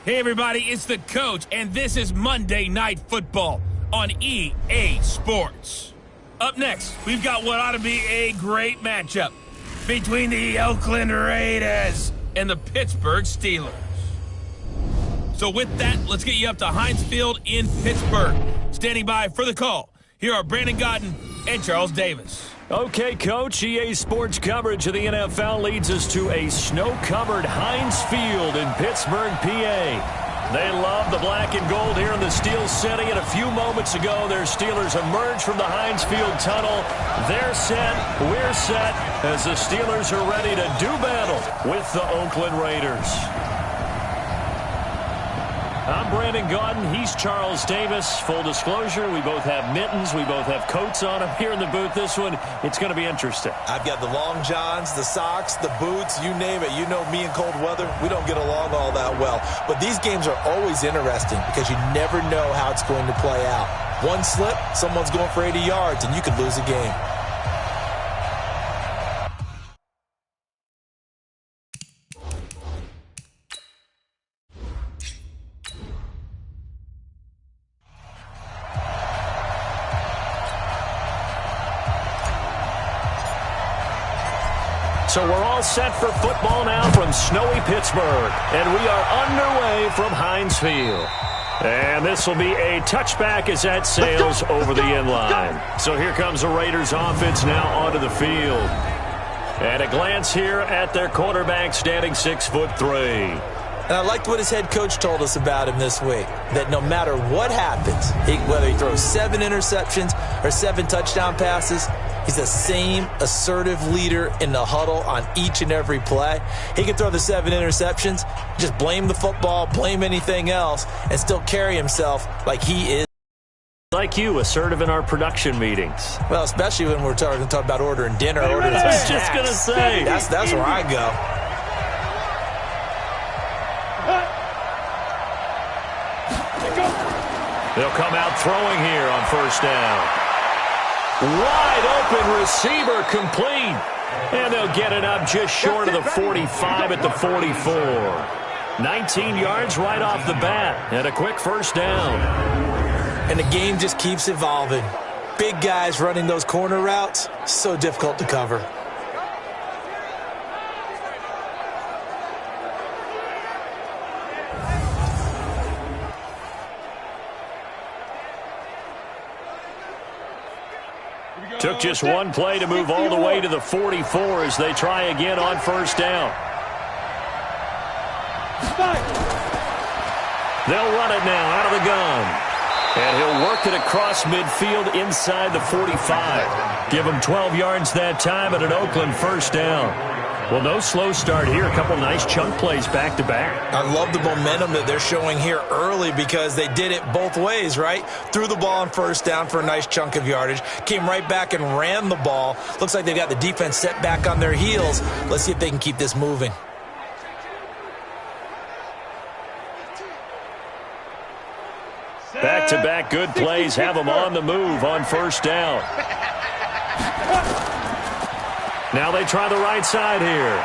Hey everybody, it's the coach, and this is Monday Night Football on EA Sports. Up next, we've got what ought to be a great matchup between the Oakland Raiders and the Pittsburgh Steelers. So with that, let's get you up to Heinz Field in Pittsburgh. Standing by for the call, here are Brandon Godden and Charles Davis. Okay, Coach, EA Sports coverage of the NFL leads us to a snow-covered Heinz Field in Pittsburgh, PA. They love the black and gold here in the Steel City, and a few moments ago, their Steelers emerged from the Heinz Field tunnel. They're set, we're set, as the Steelers are ready to do battle with the Oakland Raiders. I'm Brandon Godden. He's Charles Davis. Full disclosure, we both have mittens. We both have coats on them here in the booth. This one, it's going to be interesting. I've got the long johns, the socks, the boots, you name it. You know me in cold weather, we don't get along all that well. But these games are always interesting because you never know how it's going to play out. One slip, someone's going for 80 yards, and you could lose a game. So we're all set for football now from snowy Pittsburgh, and we are underway from Heinz Field. And this will be a touchback as that sails over the end line. So here comes the Raiders offense now onto the field. And a glance here at their quarterback standing 6'3". And I liked what his head coach told us about him this week, that no matter what happens, whether he throws 7 interceptions or 7 touchdown passes, he's the same assertive leader in the huddle on each and every play. He can throw the 7 interceptions, just blame the football, blame anything else, and still carry himself like he is. Like you, assertive in our production meetings. Well, especially when we're talking about ordering dinner. I was just going to say. That's where I go. They'll come out throwing here on first down. Wide open receiver complete. And they'll get it up just short of the 45 at the 44. 19 yards right off the bat and a quick first down. And the game just keeps evolving. Big guys running those corner routes, so difficult to cover. Took just one play to move all the way to the 44 as they try again on first down. They'll run it now out of the gun. And he'll work it across midfield inside the 45. Give him 12 yards that time at an Oakland first down. Well, no slow start here. A couple nice chunk plays back-to-back. I love the momentum that they're showing here early because they did it both ways, right? Threw the ball on first down for a nice chunk of yardage. Came right back and ran the ball. Looks like they've got the defense set back on their heels. Let's see if they can keep this moving. Back-to-back good plays have them on the move on first down. Now they try the right side here.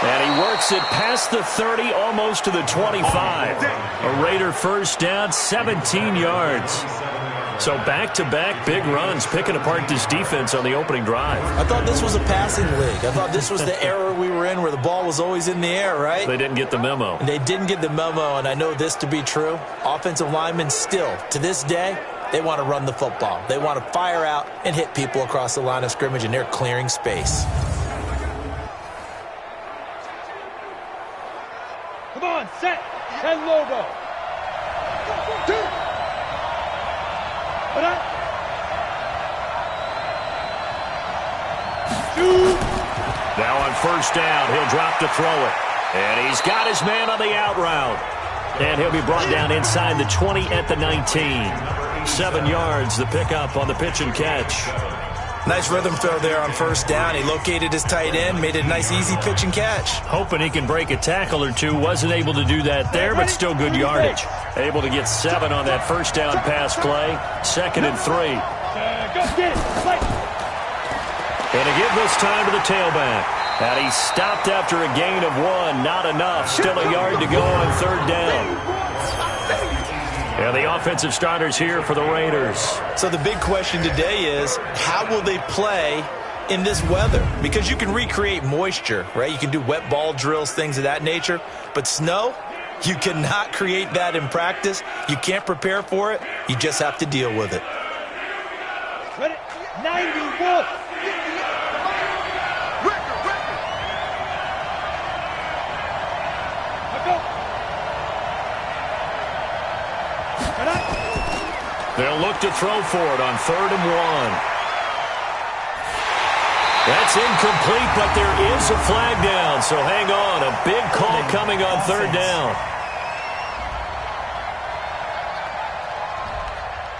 And he works it past the 30, almost to the 25. A Raider first down, 17 yards. So back-to-back big runs, picking apart this defense on the opening drive. I thought this was a passing league. I thought this was the era we were in where the ball was always in the air, right? They didn't get the memo. They didn't get the memo, and I know this to be true. Offensive linemen still, to this day, they want to run the football. They want to fire out and hit people across the line of scrimmage, and they're clearing space. Come on, set, and logo. Now on first down, he'll drop to throw it. And he's got his man on the out route. And he'll be brought down inside the 20 at the 19. 7 yards, the pickup on the pitch and catch. Nice rhythm throw there on first down. He located his tight end, made it a nice easy pitch and catch. Hoping he can break a tackle or two. Wasn't able to do that there, but still good yardage. Able to get 7 on that first down pass play. 2nd and 3. Go get it. Play. Going to give this time to the tailback. And he stopped after a gain of 1. Not enough. Still a yard to go on 3rd down. And the offensive starters here for the Raiders. So the big question today is, how will they play in this weather? Because you can recreate moisture, right? You can do wet ball drills, things of that nature. But snow, you cannot create that in practice. You can't prepare for it. You just have to deal with it. Ready? 91. They'll look to throw for it on 3rd and 1. That's incomplete, but there is a flag down, so hang on. A big call coming on 3rd down.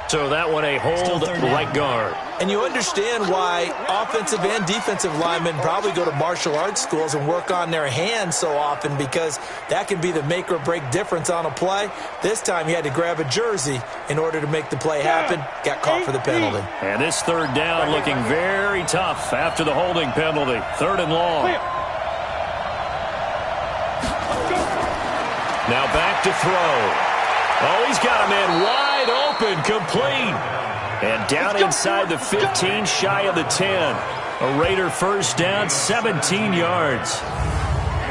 So that one a hold right guard. And you understand why offensive and defensive linemen probably go to martial arts schools and work on their hands so often, because that can be the make or break difference on a play. This time he had to grab a jersey in order to make the play happen. Got caught for the penalty. And this 3rd down looking very tough after the holding penalty. 3rd and long. Now back to throw. Oh, he's got a man wide open, complete. And down inside the 15, shy of the 10. A Raider first down, 17 yards.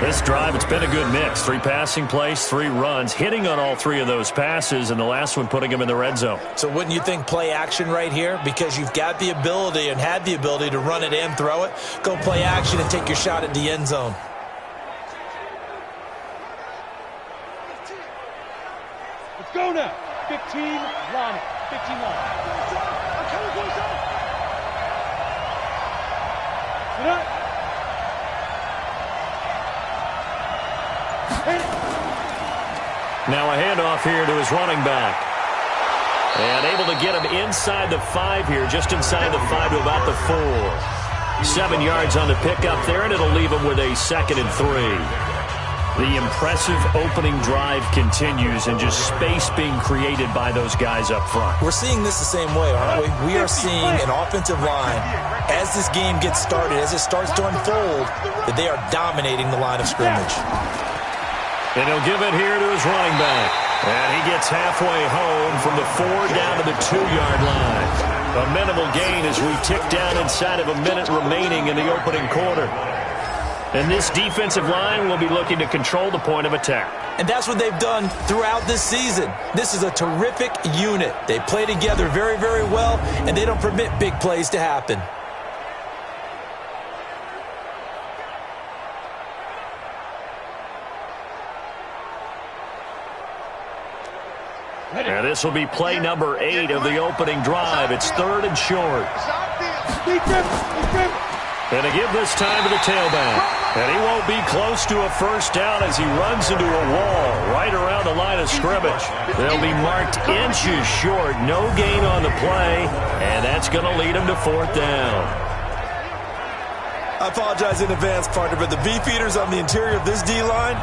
This drive, it's been a good mix. 3 passing plays, 3 runs, hitting on all 3 of those passes, and the last one putting him in the red zone. So wouldn't you think play action right here? Because you've got the ability and had the ability to run it and throw it. Go play action and take your shot at the end zone. Let's go now. 15 line. 15 line. Now a handoff here to his running back. And able to get him inside the 5 here, just inside the 5 to about the 4. 7 yards on the pickup there, and it'll leave him with a 2nd and 3. The impressive opening drive continues, and just space being created by those guys up front. We're seeing this the same way, aren't we? We are seeing an offensive line, as this game gets started, as it starts to unfold, that they are dominating the line of scrimmage. And he'll give it here to his running back. And he gets halfway home from the 4 down to the 2-yard line. A minimal gain as we tick down inside of a minute remaining in the opening quarter. And this defensive line will be looking to control the point of attack. And that's what they've done throughout this season. This is a terrific unit. They play together very, very well, and they don't permit big plays to happen. And this will be play number 8 of the opening drive. It's 3rd and short. And to give this time to the tailback. And he won't be close to a first down as he runs into a wall right around the line of scrimmage. They'll be marked inches short. No gain on the play. And that's going to lead him to 4th down. I apologize in advance, partner, but the beefeaters on the interior of this D-line,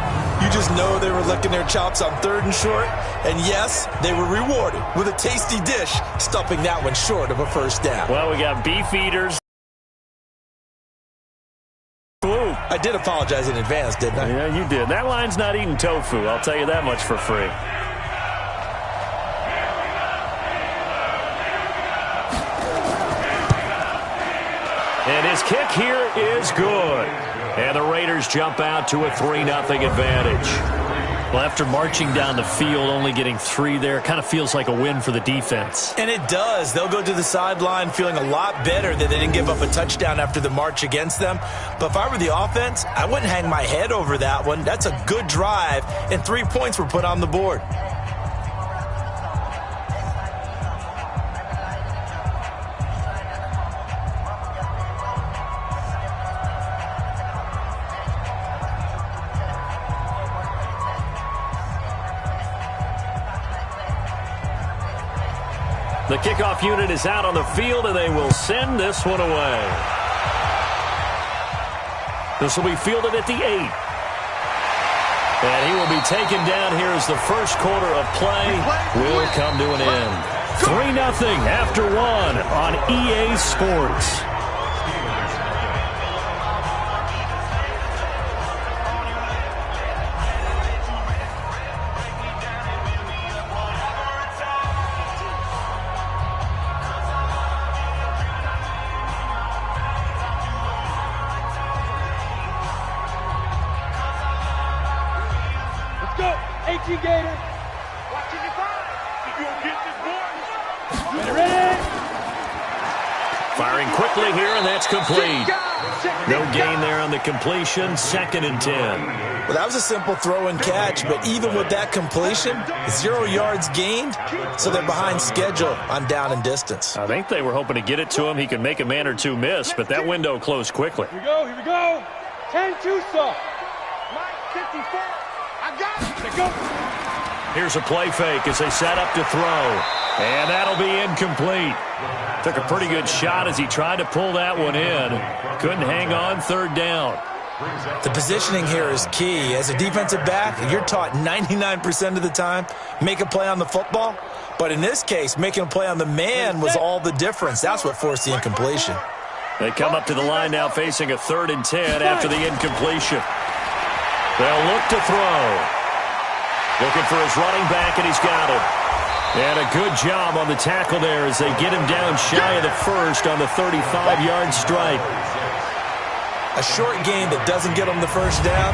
you just know they were licking their chops on 3rd and short. And yes, they were rewarded with a tasty dish, stuffing that one short of a first down. Well, we got beefeaters. I did apologize in advance, didn't I? Yeah, you did. That line's not eating tofu, I'll tell you that much for free. And his kick here is good. And the Raiders jump out to a 3-0 advantage. Well, after marching down the field, only getting 3 there, kind of feels like a win for the defense. And it does. They'll go to the sideline feeling a lot better that they didn't give up a touchdown after the march against them. But if I were the offense, I wouldn't hang my head over that one. That's a good drive, and 3 points were put on the board. The kickoff unit is out on the field, and they will send this one away. This will be fielded at the 8. And he will be taken down here as the first quarter of play will come to an end. 3-0 after 1 on EA Sports. Firing quickly here, and that's complete. No gain there on the completion. 2nd and 10. Well, that was a simple throw and catch, but even with that completion, 0 yards gained, so they're behind schedule on down and distance. I think they were hoping to get it to him. He could make a man or two miss, but that window closed quickly. Here we go. 10-2 saw. 54. I got it. Let's go. Here's a play fake as they set up to throw. And that'll be incomplete. Took a pretty good shot as he tried to pull that one in. Couldn't hang on. 3rd down. The positioning here is key. As a defensive back, you're taught 99% of the time, make a play on the football. But in this case, making a play on the man was all the difference. That's what forced the incompletion. They come up to the line now facing a 3rd and 10 after the incompletion. They'll look to throw. Looking for his running back, and he's got him. And a good job on the tackle there as they get him down shy of the first on the 35-yard strike. A short gain that doesn't get them the first down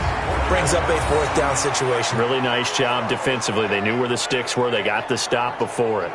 brings up a 4th down situation. Really nice job defensively. They knew where the sticks were. They got the stop before it.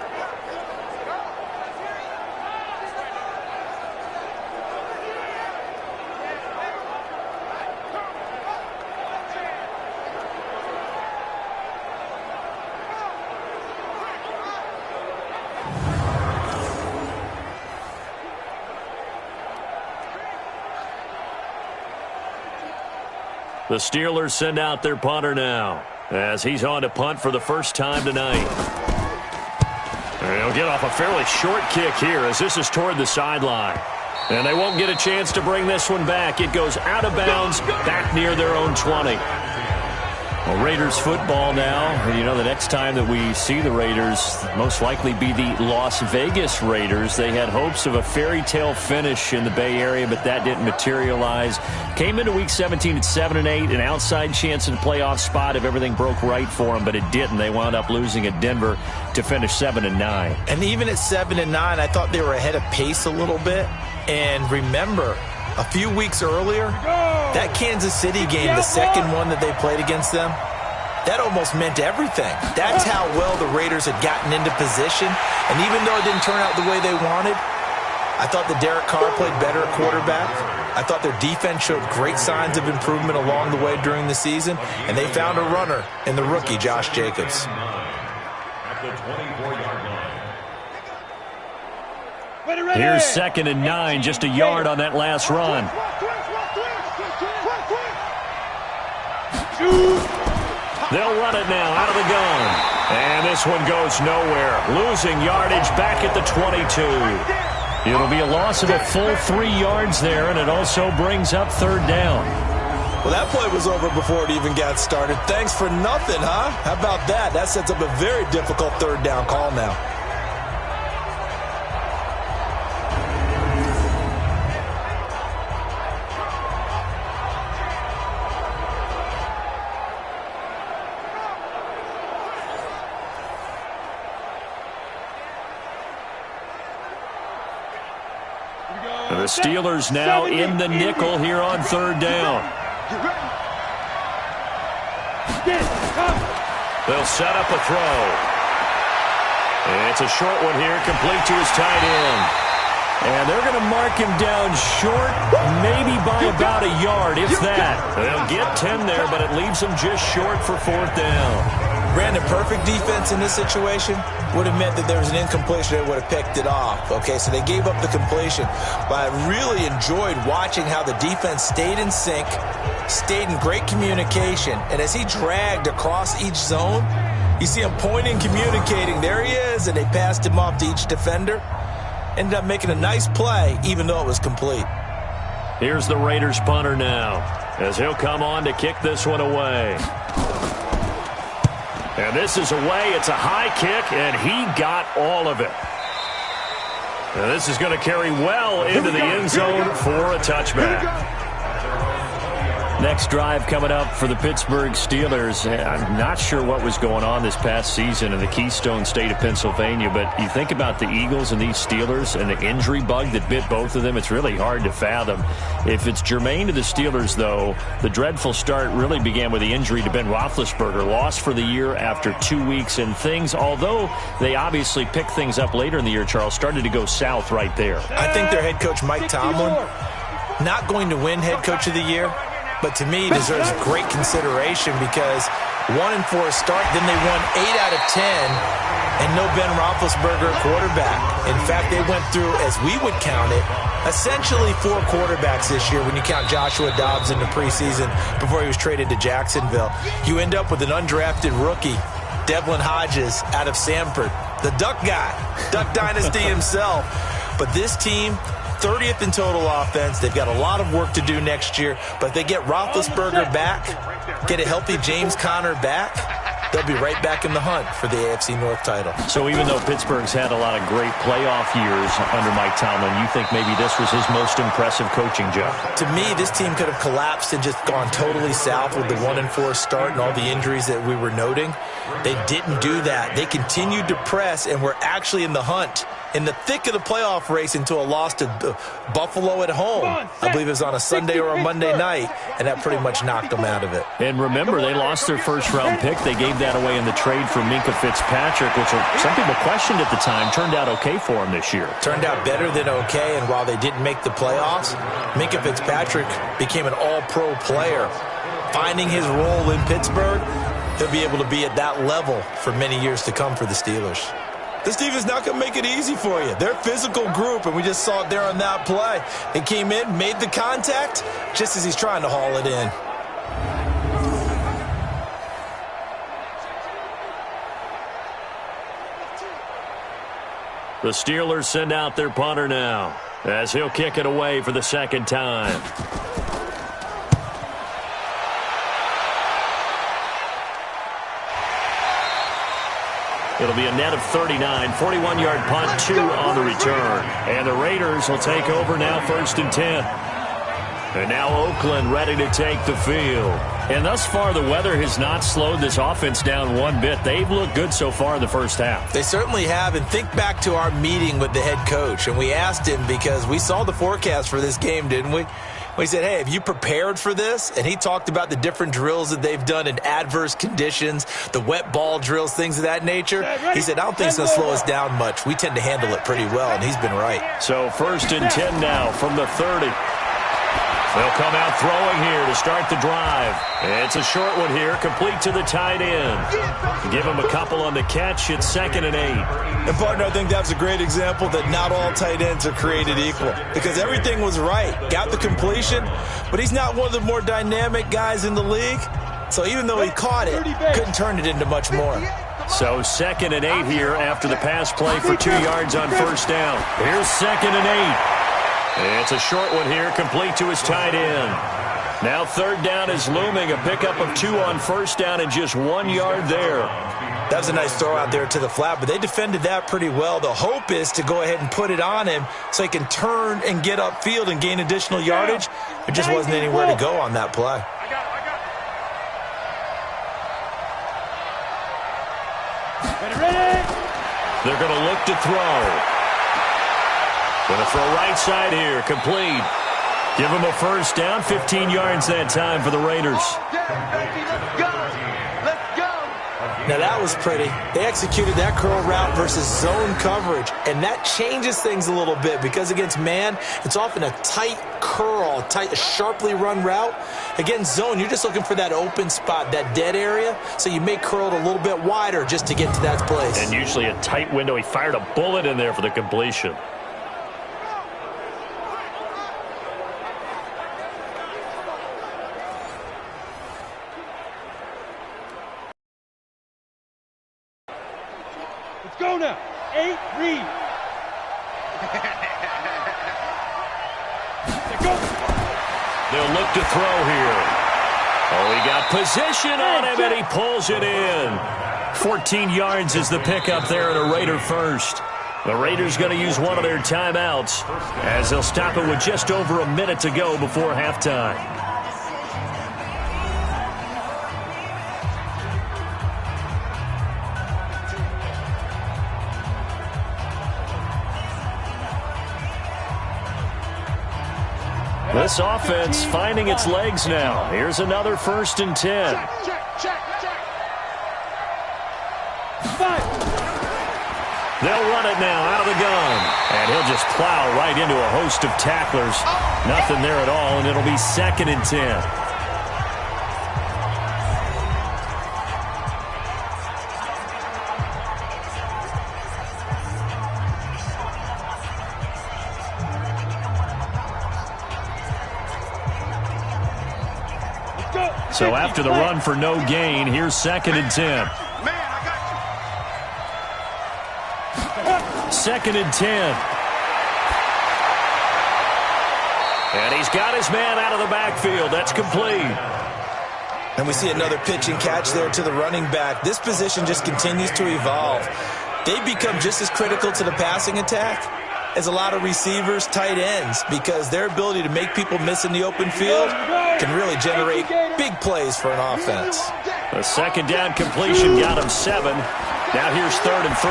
The Steelers send out their punter now as he's on to punt for the first time tonight. He'll get off a fairly short kick here as this is toward the sideline. And they won't get a chance to bring this one back. It goes out of bounds back near their own 20. Well, Raiders football now. And you know, the next time that we see the Raiders, most likely be the Las Vegas Raiders. They had hopes of a fairy tale finish in the Bay Area, but that didn't materialize. Came into Week 17 at 7-8, an outside chance at a playoff spot if everything broke right for them, but it didn't. They wound up losing at Denver to finish 7-9. And even at 7-9, I thought they were ahead of pace a little bit. And remember, a few weeks earlier, that Kansas City game, the second one that they played against them, that almost meant everything. That's how well the Raiders had gotten into position. And even though it didn't turn out the way they wanted, I thought that Derek Carr played better at quarterback. I thought their defense showed great signs of improvement along the way during the season. And they found a runner in the rookie, Josh Jacobs. Here's 2nd and 9, just a yard on that last run. They'll run it now out of the gun. And this one goes nowhere. Losing yardage back at the 22. It'll be a loss of a full 3 yards there, and it also brings up 3rd down. Well, that play was over before it even got started. Thanks for nothing, huh? How about that? That sets up a very difficult 3rd down call now. The Steelers now in the nickel here on 3rd down. They'll set up a throw. And it's a short one here, complete to his tight end. And they're going to mark him down short, maybe by about a yard, if that. They'll get 10 there, but it leaves them just short for 4th down. Brandon, perfect defense in this situation would have meant that there was an incompletion that would have picked it off. Okay, so they gave up the completion. But I really enjoyed watching how the defense stayed in sync, stayed in great communication, and as he dragged across each zone, You see him pointing, communicating. There he is, and they passed him off to each defender. Ended up making a nice play, even though it was complete. Here's the Raiders punter now, as he'll come on to kick this one away. And this is away. It's a high kick, and he got all of it. And this is going to carry well into the end zone for a touchback. Next drive coming up for the Pittsburgh Steelers. I'm not sure what was going on this past season in the Keystone State of Pennsylvania, but you think about the Eagles and these Steelers and the injury bug that bit both of them, it's really hard to fathom. If it's germane to the Steelers, though, the dreadful start really began with the injury to Ben Roethlisberger, lost for the year after 2 weeks, and things, although they obviously picked things up later in the year, Charles, started to go south right there. I think their head coach, Mike Tomlin, not going to win head coach of the year, but to me deserves great consideration because 1-4 start, then they won 8 out of 10, and no Ben Roethlisberger quarterback. In fact, they went through, as we would count it, essentially 4 quarterbacks this year when you count Joshua Dobbs in the preseason before he was traded to Jacksonville. You end up with an undrafted rookie, Devlin Hodges out of Sanford, the Duck guy, Duck Dynasty himself. But this team, 30th in total offense. They've got a lot of work to do next year, but they get Roethlisberger back, get a healthy James Conner back, they'll be right back in the hunt for the AFC North title. So even though Pittsburgh's had a lot of great playoff years under Mike Tomlin, you think maybe this was his most impressive coaching job? To me, this team could have collapsed and just gone totally south with the 1-4 start and all the injuries that we were noting. They didn't do that. They continued to press and were actually in the hunt, in the thick of the playoff race until a loss to Buffalo at home. I believe it was on a Sunday or a Monday night, and that pretty much knocked them out of it. And remember, they lost their first-round pick. They gave that away in the trade for Minkah Fitzpatrick, which some people questioned at the time. Turned out okay for him this year. Turned out better than okay, and while they didn't make the playoffs, Minkah Fitzpatrick became an all-pro player. Finding his role in Pittsburgh, he'll be able to be at that level for many years to come for the Steelers. This team is not going to make it easy for you. They're a physical group, and we just saw it there on that play. They came in, made the contact, just as he's trying to haul it in. The Steelers send out their punter now, as he'll kick it away for the second time. It'll be a net of 39, 41-yard punt, 2 on the return. And the Raiders will take over now, 1st and 10. And now Oakland ready to take the field. And thus far, the weather has not slowed this offense down one bit. They've looked good so far in the first half. They certainly have. And think back to our meeting with the head coach. And we asked him, because we saw the forecast for this game, didn't we? We said, hey, have you prepared for this? And he talked about the different drills that they've done in adverse conditions, the wet ball drills, things of that nature. He said, I don't think it's going to slow us down much. We tend to handle it pretty well, and he's been right. So 1st and 10 now from the 30. They'll come out throwing here to start the drive. It's a short one here, complete to the tight end. Give him a couple on the catch. It's 2nd and 8. And, partner, I think that's a great example that not all tight ends are created equal, because everything was right. Got the completion, but he's not one of the more dynamic guys in the league. So even though he caught it, couldn't turn it into much more. So 2nd and 8 here after the pass play for 2 yards on first down. Here's 2nd and 8. It's a short one here, complete to his tight end. Now 3rd down is looming, a pickup of 2 on first down and just 1 yard there. That was a nice throw out there to the flat, but they defended that pretty well. The hope is to go ahead and put it on him so he can turn and get upfield and gain additional yardage. There just wasn't anywhere to go on that play. They're going to look to throw. Going to throw right side here, complete. Give him a first down, 15 yards that time for the Raiders. Now that was pretty. They executed that curl route versus zone coverage, and that changes things a little bit because against man, it's often a tight curl, a sharply run route. Against zone, you're just looking for that open spot, that dead area, so you may curl it a little bit wider just to get to that place. And usually a tight window. He fired a bullet in there for the completion. Let's go now. 8, read. Go. They'll look to throw here. Oh, he got position on him, and he pulls it in. 14 yards is the pickup there at a Raider first. The Raiders going to use one of their timeouts as they'll stop it with just over a minute to go before halftime. This offense finding its legs now. Here's another 1st and 10. Check. They'll run it now out of the gun. And he'll just plow right into a host of tacklers. Nothing there at all, and it'll be 2nd and 10. So after the run for no gain, here's 2nd and 10. 2nd and 10. And he's got his man out of the backfield. That's complete. And we see another pitch and catch there to the running back. This position just continues to evolve. They become just as critical to the passing attack as a lot of receivers, tight ends, because their ability to make people miss in the open field can really generate big plays for an offense. The 2nd down completion got him 7. Now here's 3rd and 3.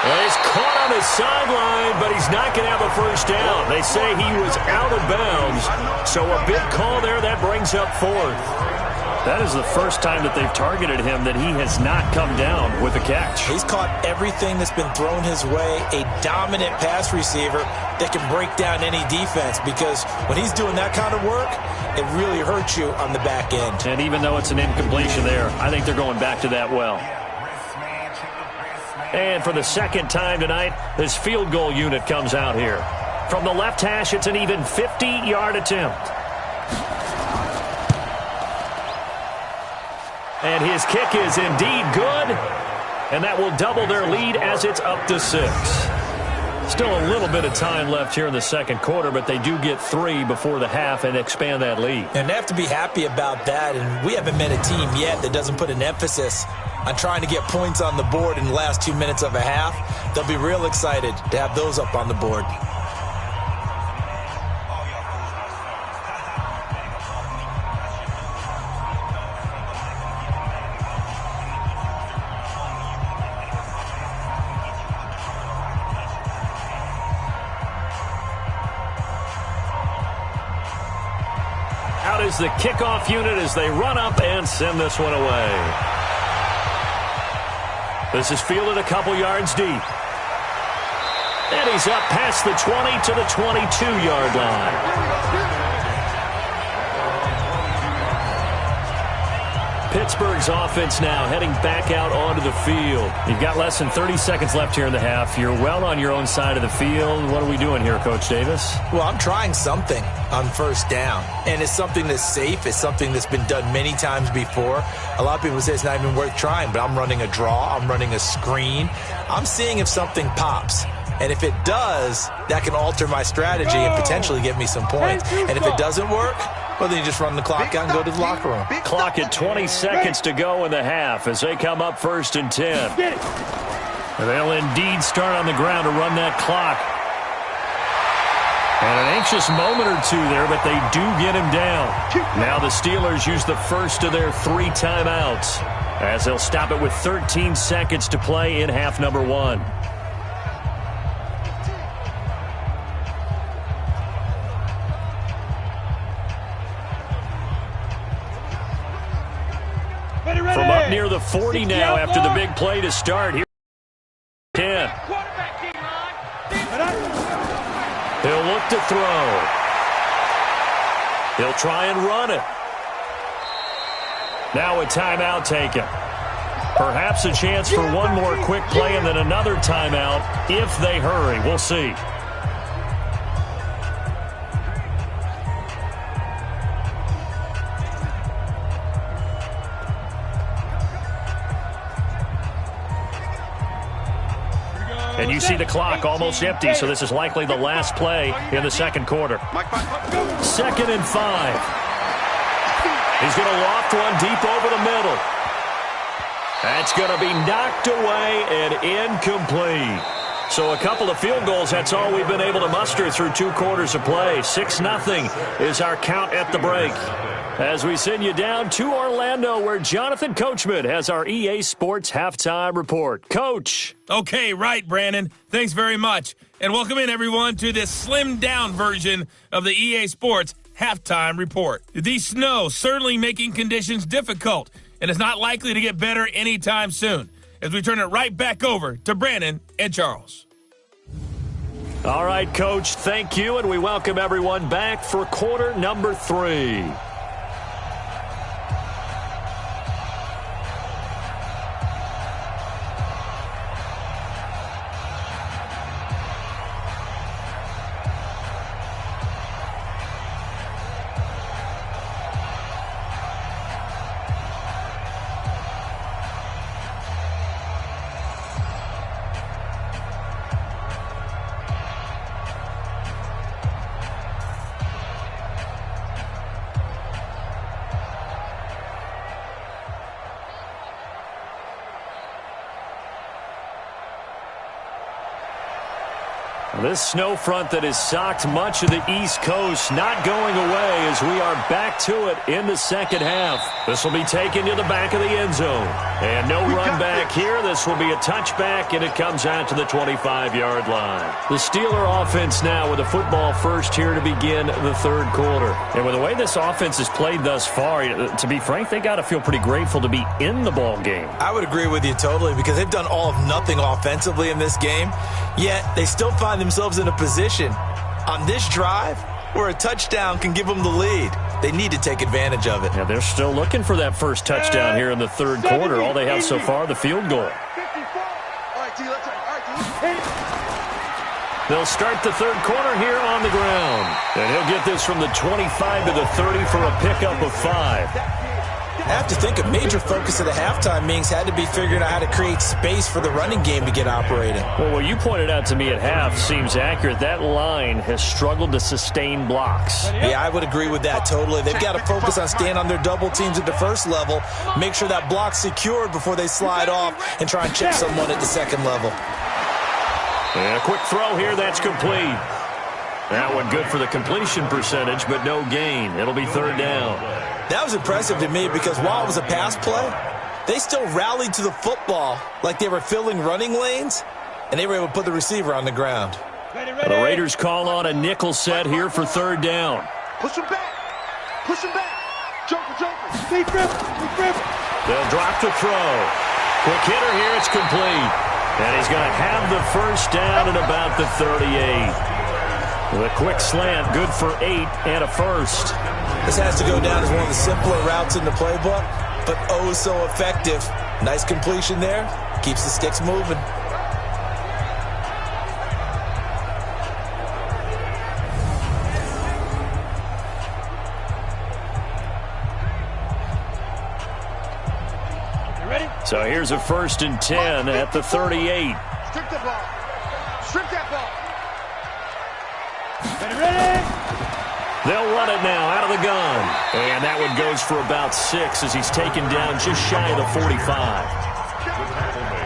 Well, he's caught on the sideline, but he's not going to have a 1st down. They say he was out of bounds, so a big call there that brings up 4th. That is the first time that they've targeted him that he has not come down with a catch. He's caught everything that's been thrown his way, a dominant pass receiver that can break down any defense, because when he's doing that kind of work, it really hurts you on the back end. And even though it's an incompletion there, I think they're going back to that well. And for the 2nd time tonight, this field goal unit comes out here. From the left hash, it's an even 50-yard attempt. And his kick is indeed good, and that will double their lead as it's up to 6. Still a little bit of time left here in the 2nd quarter, but they do get 3 before the half and expand that lead. And they have to be happy about that, and we haven't met a team yet that doesn't put an emphasis on trying to get points on the board in the last 2 minutes of a half. They'll be real excited to have those up on the board. Out is the kickoff unit as they run up and send this one away. This is fielded a couple yards deep. And he's up past the 20 to the 22-yard line. Pittsburgh's offense now heading back out onto the field. You've got less than 30 seconds left here in the half. You're well on your own side of the field. What are we doing here, Coach Davis? Well, I'm trying something on 1st down. And it's something that's safe. It's something that's been done many times before. A lot of people say it's not even worth trying, but I'm running a draw. I'm running a screen. I'm seeing if something pops. And if it does, that can alter my strategy and potentially get me some points. And if it doesn't work, well, then you just run the clock out and go to the locker room. Clock at 20 seconds to go in the half as they come up 1st and 10. They'll indeed start on the ground to run that clock. And an anxious moment or two there, but they do get him down. Now the Steelers use the first of their 3 timeouts as they'll stop it with 13 seconds to play in half number 1. From up near the 40 now after the big play to start. Here 10. He'll look to throw. He'll try and run it. Now a timeout taken. Perhaps a chance for one more quick play and then another timeout if they hurry. We'll see. And you see the clock almost empty, so this is likely the last play in the second quarter. 2nd and 5. He's going to loft one deep over the middle. That's going to be knocked away and incomplete. So a couple of field goals, that's all we've been able to muster through 2 quarters of play. 6-0 is our count at the break. As we send you down to Orlando, where Jonathan Coachman has our EA Sports Halftime Report. Coach. Okay, right, Brandon. Thanks very much. And welcome in, everyone, to this slimmed-down version of the EA Sports Halftime Report. The snow certainly making conditions difficult, and it's not likely to get better anytime soon, as we turn it right back over to Brandon and Charles. All right, Coach, thank you, and we welcome everyone back for quarter number 3. This snow front that has socked much of the East Coast not going away as we are back to it in the second half. This will be taken to the back of the end zone. And no run back here. This will be a touchback, and it comes out to the 25-yard line. The Steeler offense now with a football first here to begin the third quarter. And with the way this offense has played thus far, to be frank, they got to feel pretty grateful to be in the ball game. I would agree with you totally, because they've done all of nothing offensively in this game, yet they still find themselves in a position on this drive where a touchdown can give them the lead. They need to take advantage of it. Yeah, they're still looking for that first touchdown here in the third quarter. All they have so far, the field goal. They'll start the third quarter here on the ground. And he'll get this from the 25 to the 30 for a pickup of 5. I have to think a major focus of the halftime meetings had to be figuring out how to create space for the running game to get operating. Well, what you pointed out to me at half seems accurate. That line has struggled to sustain blocks. Yeah, I would agree with that totally. They've got to focus on staying on their double teams at the first level, make sure that block's secured before they slide off and try and chip someone at the second level. And a quick throw here, that's complete. That one good for the completion percentage, but no gain. It'll be third down. That was impressive to me because while it was a pass play, they still rallied to the football like they were filling running lanes, and they were able to put the receiver on the ground. The Raiders call on a nickel set here for third down. Push him back. Push him back. Joker. Stay grip. They'll drop the throw. Quick hitter here, it's complete. And he's going to have the first down at about the 38. The quick slant, good for 8 and a first. This has to go down as one of the simpler routes in the playbook, but oh so effective. Nice completion there. Keeps the sticks moving. So here's a 1st and 10 at the 38. Strip the ball. Strip that ball. Ready? They'll run it now out of the gun. And that one goes for about 6 as he's taken down just shy of the 45.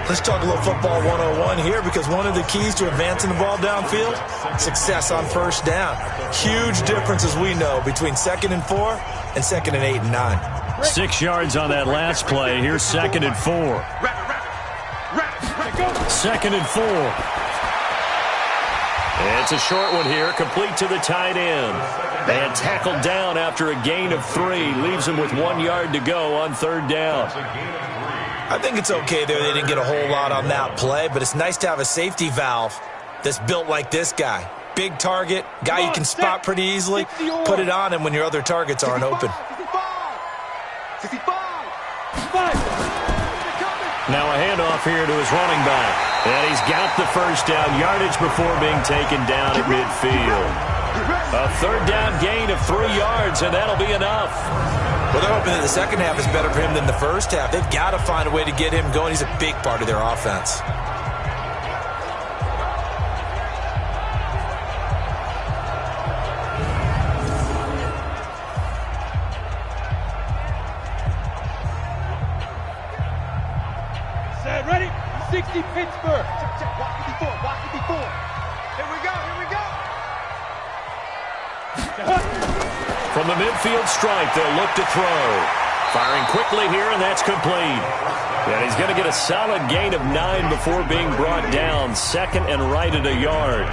Let's talk a little football 101 here, because one of the keys to advancing the ball downfield, success on first down. Huge difference, as we know, between 2nd and 4 and 2nd and 8 and 9. 6 yards on that last play. Here's 2nd and 4. 2nd and 4. It's a short one here, complete to the tight end. And tackled down after a gain of 3. Leaves him with 1 yard to go on third down. I think it's okay there. They didn't get a whole lot on that play, but it's nice to have a safety valve that's built like this guy. Big target, guy you can spot pretty easily. Put it on him when your other targets aren't open. 65. Now a handoff here to his running back. And he's got the first down yardage before being taken down at midfield. A third down gain of 3 yards, and that'll be enough. Well, they're hoping that the second half is better for him than the first half. They've got to find a way to get him going. He's a big part of their offense. 60 Pittsburgh. Walk it before, walk it before. Here we go, here we go. From the midfield stripe, they'll look to throw. Firing quickly here, and that's complete. And he's going to get a solid gain of 9 before being brought down. Second and right at a yard.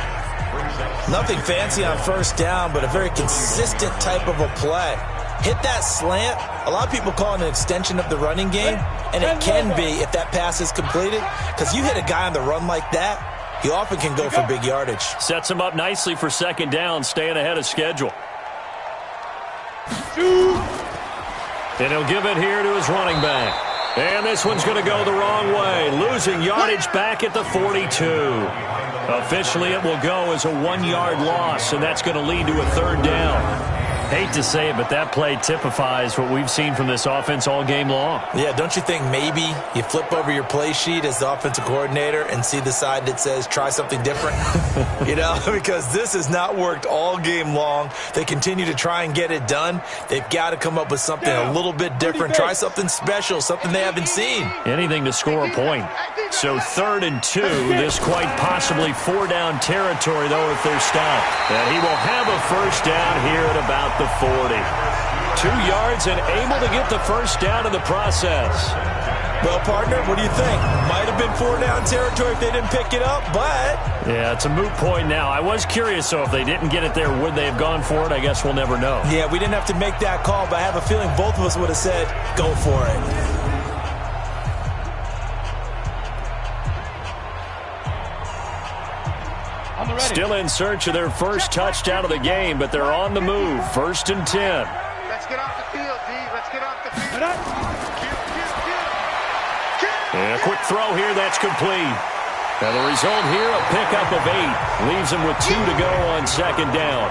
Nothing fancy on first down, but a very consistent type of a play. Hit that slant. A lot of people call it an extension of the running game, and it can be if that pass is completed, because you hit a guy on the run like that, he often can go for big yardage. Sets him up nicely for second down, staying ahead of schedule. And he'll give it here to his running back. And this one's going to go the wrong way, losing yardage back at the 42. Officially, it will go as a 1-yard loss, and that's going to lead to a third down. Hate to say it, but that play typifies what we've seen from this offense all game long. Yeah, don't you think maybe you flip over your play sheet as the offensive coordinator and see the side that says try something different? You know, because this has not worked all game long. They continue to try and get it done. They've got to come up with something a little bit different. Try something special, something they haven't seen. Anything to score a point. So 3rd and 2, this quite possibly 4-down territory, though, if they're stopped. And he will have a first down here at about the 40. 2 yards and able to get the first down in the process. Well, partner, what do you think? Might have been 4-down territory if they didn't pick it up, but... Yeah, it's a moot point now. I was curious, so if they didn't get it there, would they have gone for it? I guess we'll never know. Yeah, we didn't have to make that call, but I have a feeling both of us would have said, go for it. Still in search of their first touchdown of the game, but they're on the move. 1st and 10. Let's get off the field, D. Let's get off the field. And a quick throw here, that's complete. And the result here, a pickup of 8. Leaves them with 2 to go on second down.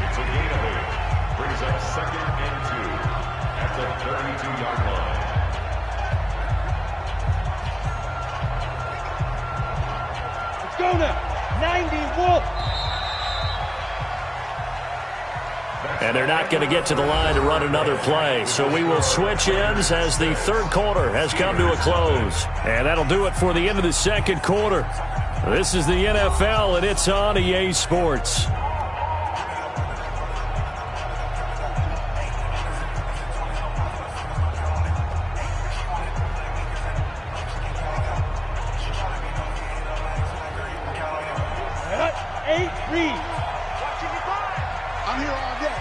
It's a gain of 8. Brings up 2nd and 2 at the 32-yard line. Let's go now. 90 Wolf. And they're not going to get to the line to run another play. So we will switch ends as the third quarter has come to a close. And that'll do it for the end of the second quarter. This is the NFL, and it's on EA Sports. I'm here all day.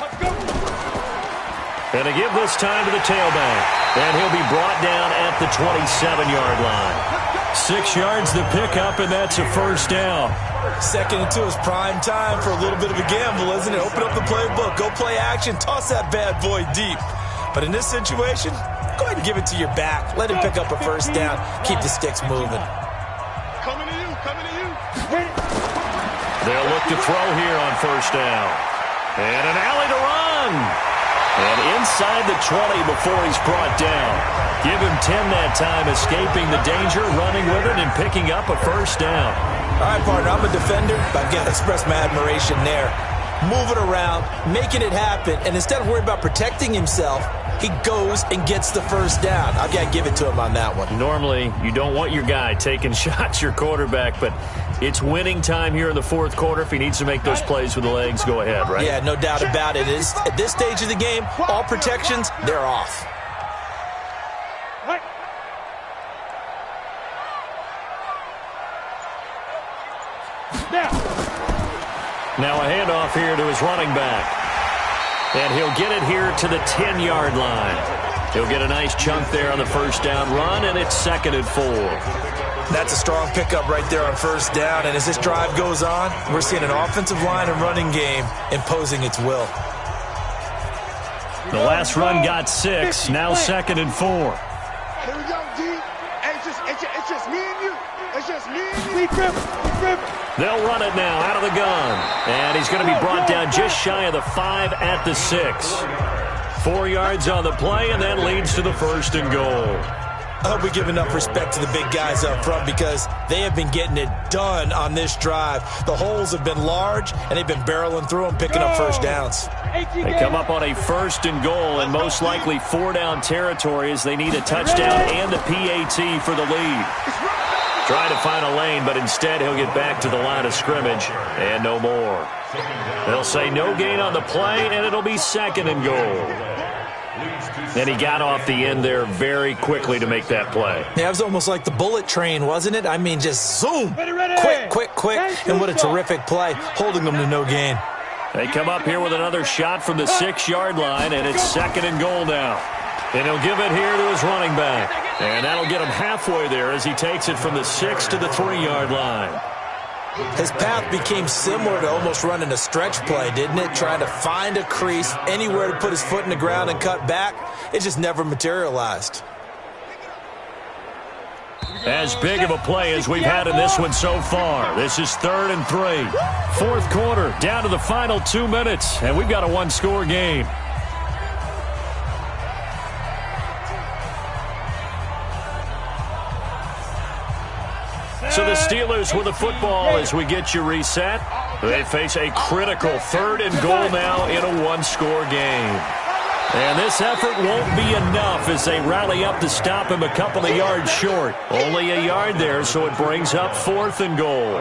Let's go. And to give this time to the tailback. And he'll be brought down at the 27-yard line. 6 yards the pickup, and that's a first down. 2nd and 2 is prime time for a little bit of a gamble, isn't it? Open up the playbook, go play action, toss that bad boy deep. But in this situation, go ahead and give it to your back. Let him pick up a first down. Keep the sticks moving. Coming to you, coming to you. They'll look to throw here on first down. And an alley to run. And inside the 20 before he's brought down. Give him 10 that time, escaping the danger, running with it, and picking up a first down. All right, partner, I'm a defender, but I've got to express my admiration there. Moving around, making it happen, and instead of worrying about protecting himself, he goes and gets the first down. I've got to give it to him on that one. Normally, you don't want your guy taking shots, your quarterback, but it's winning time here in the fourth quarter. If he needs to make those plays with the legs, go ahead, right? Yeah, no doubt about it. At this stage of the game, all protections, they're off. Now a handoff here to his running back. And he'll get it here to the 10-yard line. He'll get a nice chunk there on the first down run, and it's 2nd and 4. That's a strong pickup right there on first down. And as this drive goes on, we're seeing an offensive line and running game imposing its will. The last run got 6. Now 2nd and 4. Here we go, D. Hey, it's just me and you. It's just me and you. They'll run it now out of the gun. And he's going to be brought down just shy of the 5 at the 6. 4 yards on the play, and that leads to the 1st and goal. I hope we give enough respect to the big guys up front because they have been getting it done on this drive. The holes have been large, and they've been barreling through them, picking up first downs. They come up on a 1st and goal and most likely 4-down territory as they need a touchdown and a PAT for the lead. Trying to find a lane, but instead he'll get back to the line of scrimmage and no more. They'll say no gain on the play, and it'll be 2nd and goal. And he got off the end there very quickly to make that play. Yeah, it was almost like the bullet train, wasn't it? I mean, just zoom. Quick. And what a terrific play, holding them to no gain. They come up here with another shot from the 6-yard line, and it's 2nd and goal now. And he'll give it here to his running back. And that'll get him halfway there as he takes it from the 6 to the 3-yard line. His path became similar to almost running a stretch play, didn't it? Trying to find a crease, anywhere to put his foot in the ground and cut back. It just never materialized. As big of a play as we've had in this one so far. This is 3rd and 3. 4th quarter, down to the final 2 minutes, and we've got a 1-score game. So the Steelers with the football as we get you reset. They face a critical 3rd and goal now in a 1-score game. And this effort won't be enough as they rally up to stop him a couple of yards short. Only a yard there, so it brings up 4th and goal.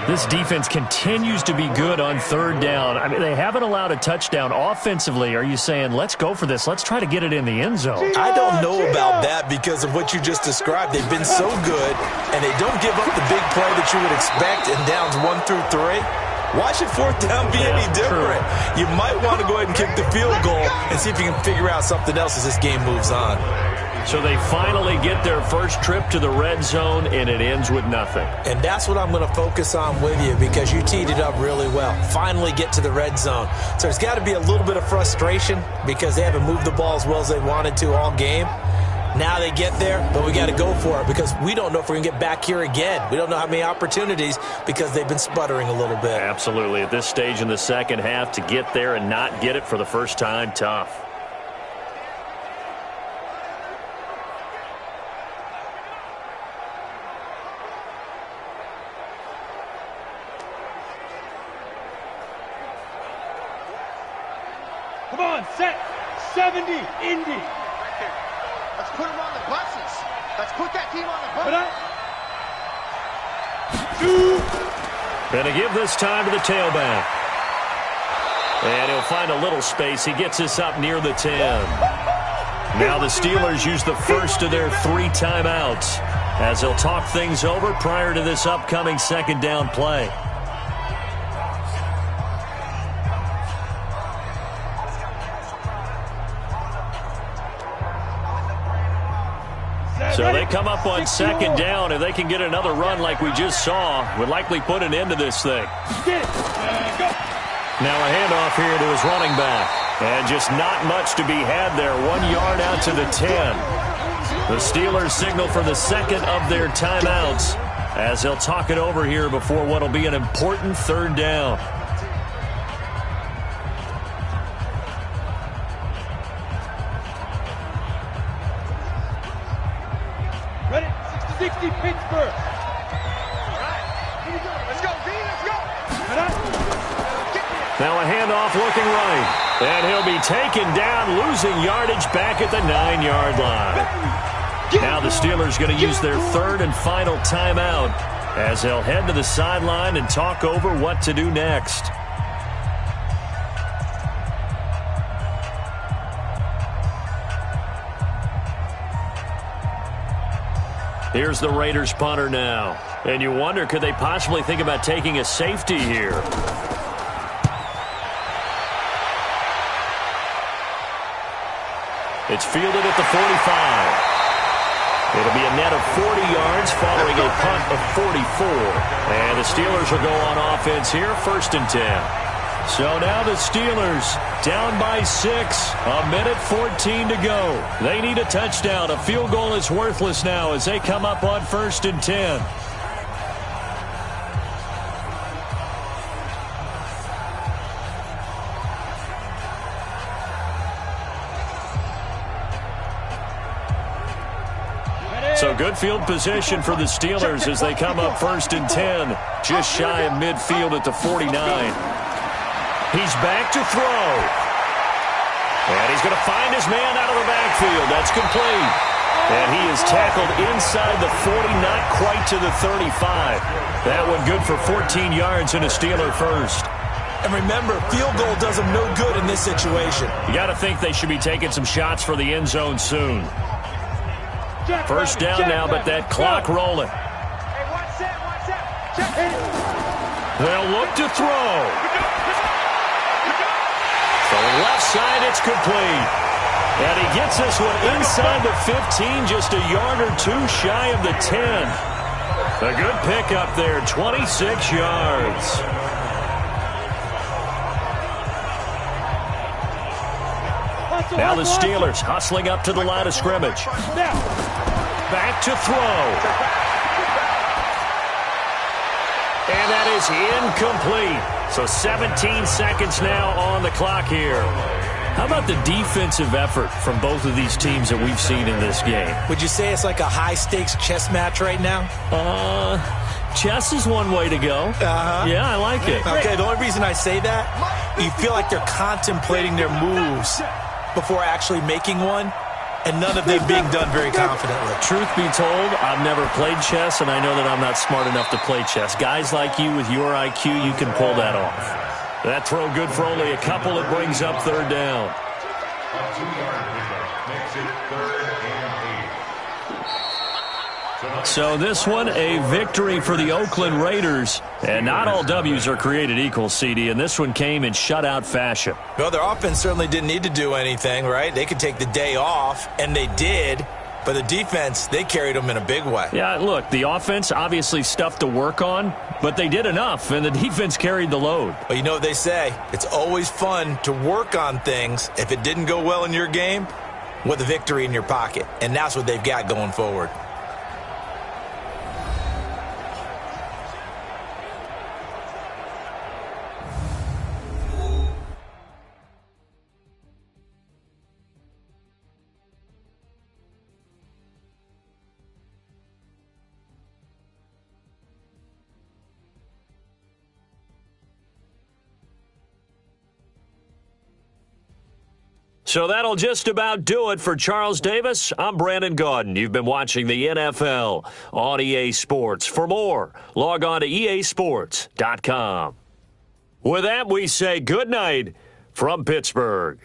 This defense continues to be good on 3rd down. I mean, they haven't allowed a touchdown offensively. Are you saying, let's go for this? Let's try to get it in the end zone. I don't know about that because of what you just described. They've been so good, and they don't give up the big play that you would expect in downs 1 through 3. Why should 4th down be any different? You might want to go ahead and kick the field goal and see if you can figure out something else as this game moves on. So they finally get their first trip to the red zone, and it ends with nothing. And that's what I'm going to focus on with you because you teed it up really well. Finally get to the red zone. So there's got to be a little bit of frustration because they haven't moved the ball as well as they wanted to all game. Now they get there, but we got to go for it because we don't know if we're going to get back here again. We don't know how many opportunities because they've been sputtering a little bit. Absolutely. At this stage in the second half, to get there and not get it for the first time, tough. Come on, set. 70, Indy. Let's put him on the buses. Let's put that team on the buses. Going to give this time to the tailback. And he'll find a little space. He gets this up near the 10. Now the Steelers use the first of their 3 timeouts as they'll talk things over prior to this upcoming 2nd down play. So they come up on 2nd down. If they can get another run like we just saw, would likely put an end to this thing. Now a handoff here to his running back. And just not much to be had there. 1 yard out to the 10. The Steelers signal for the 2nd of their timeouts as they'll talk it over here before what will be an important 3rd down. Ready? 60 Pittsburgh. Let's go, V, let's go. Now a handoff looking right. And he'll be taken down, losing yardage back at the 9-yard line. Now the Steelers going to use their 3rd and final timeout as they'll head to the sideline and talk over what to do next. Here's the Raiders punter now. And you wonder, could they possibly think about taking a safety here? It's fielded at the 45. It'll be a net of 40 yards following a punt of 44. And the Steelers will go on offense here, 1st and 10. So now the Steelers down by 6, a minute 14 to go. They need a touchdown. A field goal is worthless now as they come up on 1st and 10. good field position for the Steelers as they come up 1st and 10, just shy of midfield at the 49. He's back to throw. And he's going to find his man out of the backfield. That's complete. And he is tackled inside the 40, not quite to the 35. That one good for 14 yards and a Steeler first. And remember, field goal does them no good in this situation. You got to think they should be taking some shots for the end zone soon. First down now, but that clock rolling. They'll look to throw. From the left side, it's complete. And he gets this one inside the 15, just a yard or two shy of the 10. A good pickup there, 26 yards. Now the Steelers hustling up to the line of scrimmage. Back to throw. And that is incomplete. So 17 seconds now on the clock here. How about the defensive effort from both of these teams that we've seen in this game? Would you say it's like a high-stakes chess match right now? Chess is one way to go. Yeah, I like it. Okay, the only reason I say that, you feel like they're contemplating their moves before actually making one, and none of them being done very confidently. Truth be told, I've never played chess, and I know that I'm not smart enough to play chess. Guys like you with your IQ, you can pull that off. That throw good for only a couple. It brings up 3rd down. A 2-yard pickup makes it 3rd and 8. So this one, a victory for the Oakland Raiders. And not all W's are created equal, CD, and this one came in shutout fashion. Well, their offense certainly didn't need to do anything, right? They could take the day off, and they did. But the defense, they carried them in a big way. Yeah, look, the offense, obviously stuff to work on, but they did enough, and the defense carried the load. But you know what they say, it's always fun to work on things if it didn't go well in your game with a victory in your pocket. And that's what they've got going forward. So that'll just about do it for Charles Davis. I'm Brandon Gaudin. You've been watching the NFL on EA Sports. For more, log on to easports.com. With that, we say good night from Pittsburgh.